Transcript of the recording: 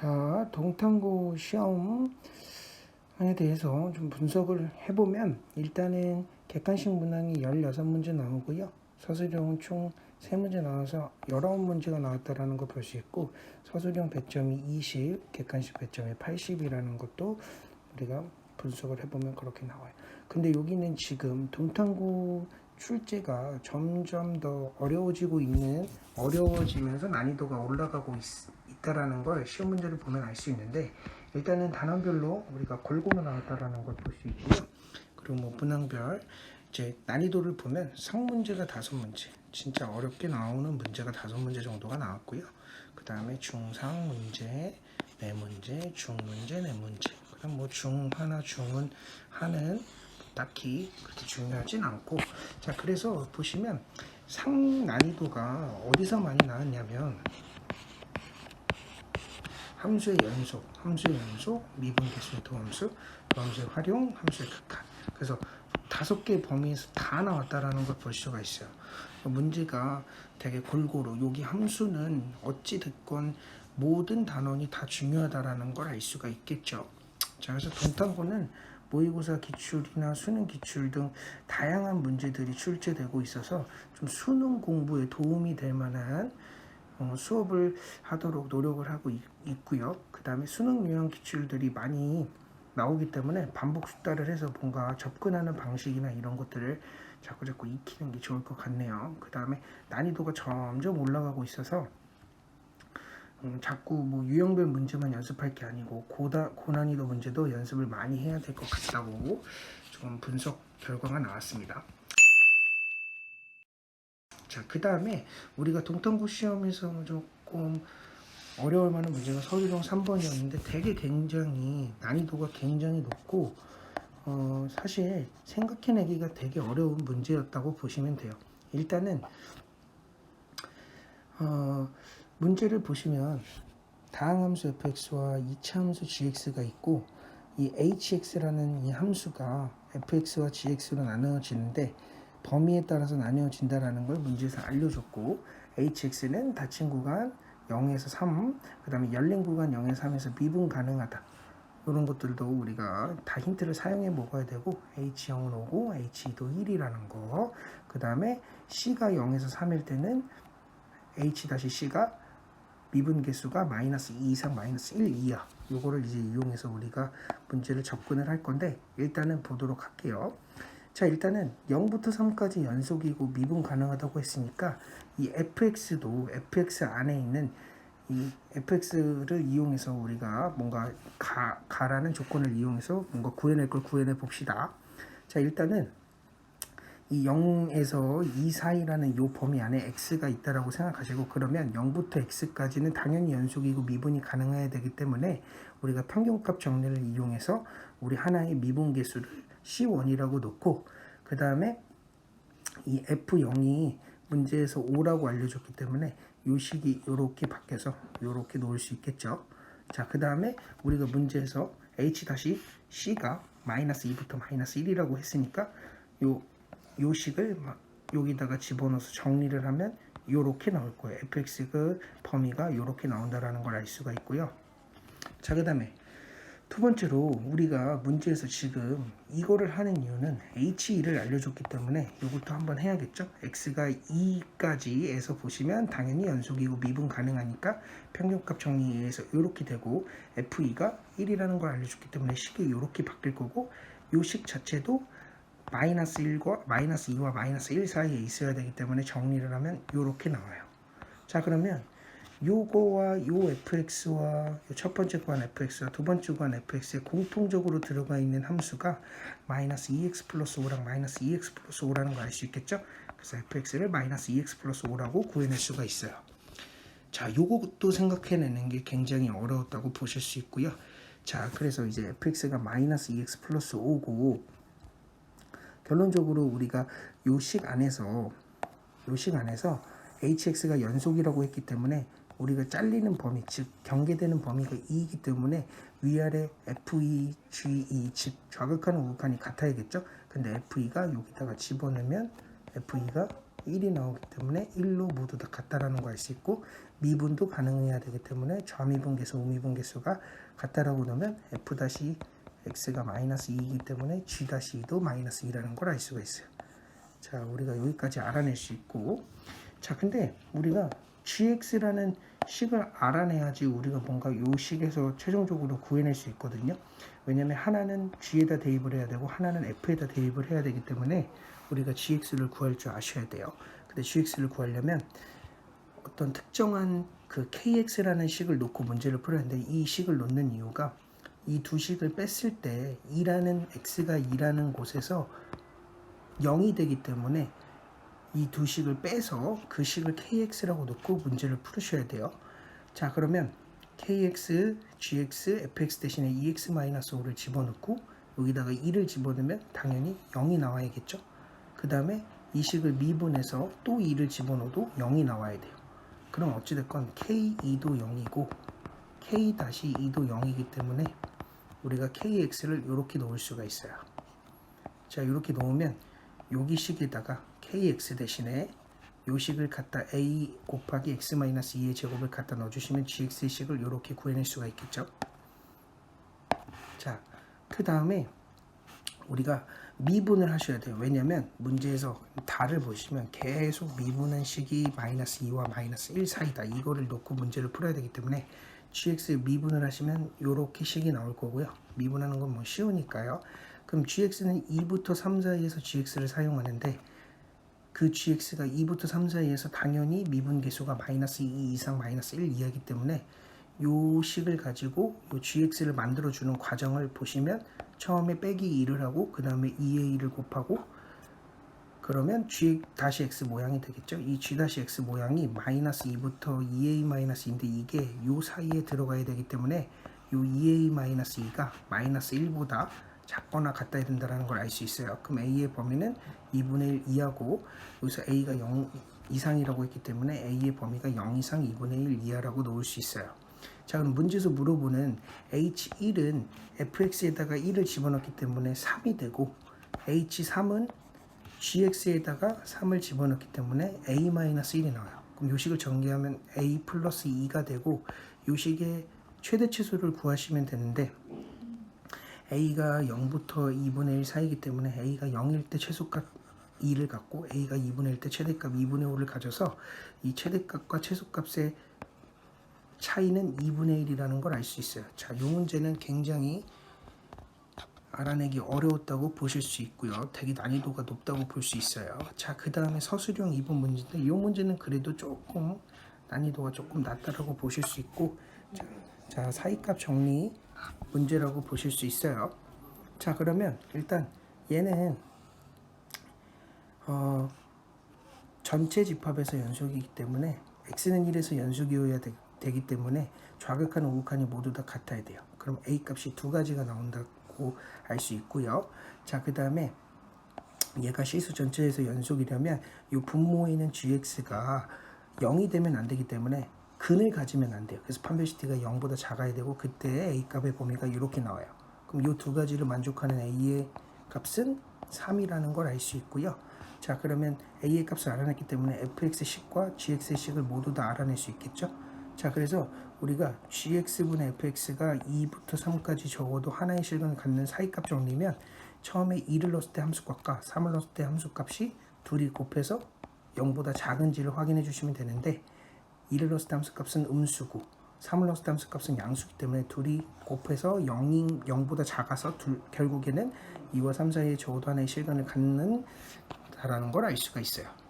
자, 동탐구 시험에 대해서 좀 분석을 해보면 일단은 객관식 문항이 16문제 나오고요. 서술형은 총 3문제 나와서 19문제가 나왔다는 거 볼 수 있고, 서술형 배점이 20, 객관식 배점이 80이라는 것도 우리가 분석을 해보면 그렇게 나와요. 근데 여기는 지금 동탐구 출제가 점점 더 어려워지면서 난이도가 올라가고 있다라는 걸 시험 문제를 보면 알 수 있는데, 일단은 단원별로 우리가 골고루 나왔다라는 걸 볼 수 있고요. 그리고 뭐 문항별 이제 난이도를 보면 상문제가 5문제, 진짜 어렵게 나오는 문제가 5문제 정도가 나왔고요. 그 다음에 중상 문제 4문제, 중문제 4문제. 그럼 뭐 중하나 중은 하는 딱히 그렇게 중요하진 않고, 자, 그래서 보시면 상 난이도가 어디서 많이 나왔냐면 함수의 연속, 미분계수의 도함수, 도함수의 활용, 함수의 극한. 그래서 5개의 범위에서 다 나왔다라는 걸 볼 수가 있어요. 문제가 되게 골고루, 여기 함수는 어찌 됐건 모든 단원이 다 중요하다라는 걸 알 수가 있겠죠. 자, 그래서 동탐구는 모의고사 기출이나 수능 기출 등 다양한 문제들이 출제되고 있어서 좀 수능 공부에 도움이 될 만한 수업을 하도록 노력을 하고 있고요. 그 다음에 수능 유형 기출들이 많이 나오기 때문에 반복 숙달을 해서 뭔가 접근하는 방식이나 이런 것들을 자꾸 익히는 게 좋을 것 같네요. 그 다음에 난이도가 점점 올라가고 있어서 자꾸 뭐 유형별 문제만 연습할 게 아니고 고난이도 문제도 연습을 많이 해야 될 것 같다고 좀 분석 결과가 나왔습니다. 자, 그 다음에 우리가 동탐구 시험에서 조금 어려울 만한 문제가 서술형 3번이었는데 되게 굉장히 난이도가 굉장히 높고 사실 생각해내기가 되게 어려운 문제였다고 보시면 돼요. 일단은 문제를 보시면 다항함수 fx와 이차함수 gx가 있고, 이 hx라는 이 함수가 fx와 gx로 나누어지는데 범위에 따라서 나뉘어진다라는 걸 문제에서 알려줬고, hx는 닫힌 구간 0에서 3, 그 다음에 열린 구간 0에서 3에서 미분 가능하다. 이런 것들도 우리가 다 힌트를 사용해 먹어야 되고, h0은 5고 h2도 1이라는 거, 그 다음에 c가 0에서 3일 때는 h-c가 미분 개수가 -2 이상 -1 이하, 요거를 이제 이용해서 우리가 문제를 접근을 할 건데, 일단은 보도록 할게요. 자, 일단은 0부터 3까지 연속이고 미분 가능하다고 했으니까 이 fx도 fx 안에 있는 이 fx를 이용해서 우리가 뭔가 가라는 조건을 이용해서 뭔가 구해낼 걸 구해내 봅시다. 자, 일단은 이 0에서 2 사이라는 이 범위 안에 x가 있다라고 생각하시고, 그러면 0부터 x까지는 당연히 연속이고 미분이 가능해야 되기 때문에 우리가 평균값 정리를 이용해서 우리 하나의 미분 개수를 c1이라고 놓고, 그 다음에 이 f0이 문제에서 5라고 알려줬기 때문에 이 식이 이렇게 바뀌어서 이렇게 놓을 수 있겠죠. 자, 그 다음에 우리가 문제에서 h-c가 -2부터 -1이라고 했으니까 요 식을 여기다가 집어넣어서 정리를 하면 요렇게 나올 거예요. fx 그 범위가 요렇게 나온다라는 걸 알 수가 있고요. 자, 그 다음에 두 번째로 우리가 문제에서 지금 이거를 하는 이유는 h2를 알려줬기 때문에 이것도 한번 해야겠죠. x가 2까지에서 보시면 당연히 연속이고 미분 가능하니까 평균값 정리에 의해서 이렇게 되고, f2가 1이라는 걸 알려줬기 때문에 식이 이렇게 바뀔 거고, 이 식 자체도 -1과 -2와 -1 사이에 있어야 되기 때문에 정리를 하면 이렇게 나와요. 자, 그러면 요거와 요 fx와 요 첫 번째 구간 fx와 두 번째 구간 fx에 공통적으로 들어가 있는 함수가 -2x 플러스 5랑 -2x 플러스 5라는 거 알 수 있겠죠? 그래서 fx를 -2x 플러스 5라고 구해낼 수가 있어요. 자, 요것도 생각해내는 게 굉장히 어려웠다고 보실 수 있고요. 자, 그래서 이제 fx가 -2x 플러스 5고, 결론적으로 우리가 요 식 안에서 hx가 연속이라고 했기 때문에 우리가 잘리는 범위, 즉 경계되는 범위가 2이기 때문에 위아래 f2, g2, 즉 좌극하는 우극한이 같아야겠죠. 근데 f2가 여기다가 집어넣으면 f2가 1이 나오기 때문에 1로 모두 다 같다라는 거 알 수 있고, 미분도 가능해야 되기 때문에 좌미분 계수, 우미분 계수가 같다라고 넣으면 f-x가 마이너스 2이기 때문에 g-2도 마이너스 2라는 걸 알 수가 있어요. 자, 우리가 여기까지 알아낼 수 있고, 자, 근데 우리가 gx라는 식을 알아내야지 우리가 뭔가 요 식에서 최종적으로 구해낼 수 있거든요. 왜냐면 하나는 g에다 대입을 해야 되고 하나는 f에다 대입을 해야 되기 때문에 우리가 gx를 구할 줄 아셔야 돼요. 근데 gx를 구하려면 어떤 특정한 그 kx라는 식을 놓고 문제를 풀어야 하는데, 이 식을 놓는 이유가 이 두 식을 뺐을 때 2라는 x가 2라는 곳에서 0이 되기 때문에 이 두 식을 빼서 그 식을 kx라고 놓고 문제를 풀으셔야 돼요. 자, 그러면 kx, gx, fx 대신에 2x-5를 집어넣고 여기다가 2를 집어넣으면 당연히 0이 나와야겠죠. 그 다음에 이 식을 미분해서 또 2를 집어넣어도 0이 나와야 돼요. 그럼 어찌됐건 k2도 0이고 k-2도 0이기 때문에 우리가 kx를 이렇게 놓을 수가 있어요. 자, 이렇게 놓으면 여기 식에다가 kx 대신에 요 식을 갖다 a 곱하기 x-2의 제곱을 갖다 넣어주시면 gx의 식을 이렇게 구해낼 수가 있겠죠. 자, 그 다음에 우리가 미분을 하셔야 돼요. 왜냐면 문제에서 달을 보시면 계속 미분한 식이 마이너스 2와 마이너스 1 사이다. 이거를 놓고 문제를 풀어야 되기 때문에 gx 미분을 하시면 이렇게 식이 나올 거고요. 미분하는 건 뭐 쉬우니까요. 그럼 gx는 2부터 3 사이에서 gx를 사용하는데, 그 gx가 2부터 3 사이에서 당연히 미분 계수가 마이너스 2 이상 마이너스 1 이하이기 때문에 요 식을 가지고 요 gx를 만들어주는 과정을 보시면 처음에 빼기 2를 하고 그 다음에 2의 2를 곱하고 그러면 g-x 모양이 되겠죠. 이 g-x 모양이 마이너스 2부터 2a 마이너스 2인데 이게 요 사이에 들어가야 되기 때문에 요 2a 마이너스 2가 마이너스 1보다 작거나 같아야 된다는 걸 알 수 있어요. 그럼 a의 범위는 2분의 1 이하고 여기서 a가 0 이상이라고 했기 때문에 a의 범위가 0 이상 2분의 1 이하라고 놓을 수 있어요. 자, 그럼 문제에서 물어보는 h1은 fx에다가 1을 집어넣기 때문에 3이 되고 h3은 gx에다가 3을 집어넣기 때문에 a-1이 나와요. 그럼 요 식을 전개하면 a 플러스 2가 되고 요 식의 최대치수를 구하시면 되는데, a가 0부터 2분의 1 사이이기 때문에 a가 0일 때 최소값 2를 갖고 a가 2분의 1 때 최대값 2분의 5를 가져서 이 최대값과 최소값의 차이는 2분의 1이라는 걸 알 수 있어요. 자, 이 문제는 굉장히 알아내기 어려웠다고 보실 수 있고요. 되게 난이도가 높다고 볼 수 있어요. 자, 그 다음에 서술형 2번 문제인데 이 문제는 그래도 조금 난이도가 조금 낮다라고 보실 수 있고, 자, 사이값 정리 문제라고 보실 수 있어요. 자, 그러면 일단 얘는 전체 집합에서 연속이기 때문에 x는 1에서 연속이어야 되기 때문에 좌극한 우극한이 모두 다 같아야 돼요. 그럼 a 값이 두 가지가 나온다고 알 수 있고요. 자, 그 다음에 얘가 실수 전체에서 연속이려면 이 분모에 있는 gx가 0이 되면 안 되기 때문에 근을 가지면 안 돼요. 그래서 판별시티가 0보다 작아야 되고 그때 a 값의 범위가 이렇게 나와요. 그럼 이 두 가지를 만족하는 a의 값은 3이라는 걸 알 수 있고요. 자, 그러면 a의 값을 알아냈기 때문에 fx의 식과 gx의 식을 모두 다 알아낼 수 있겠죠. 자, 그래서 우리가 gx분의 fx가 2부터 3까지 적어도 하나의 실근을 갖는 사이값 정리면 처음에 2를 넣었을 때 함수값과 3을 넣었을 때 함수값이 둘이 곱해서 0보다 작은지를 확인해 주시면 되는데, 2를 넣었을 때 함수값은 음수고 3을 넣었을 때 함수값은 양수기 때문에 둘이 곱해서 0보다 작아서 결국에는 2와 3 사이에 적어도 하나의 실근을 갖는 다라는 걸 알 수가 있어요.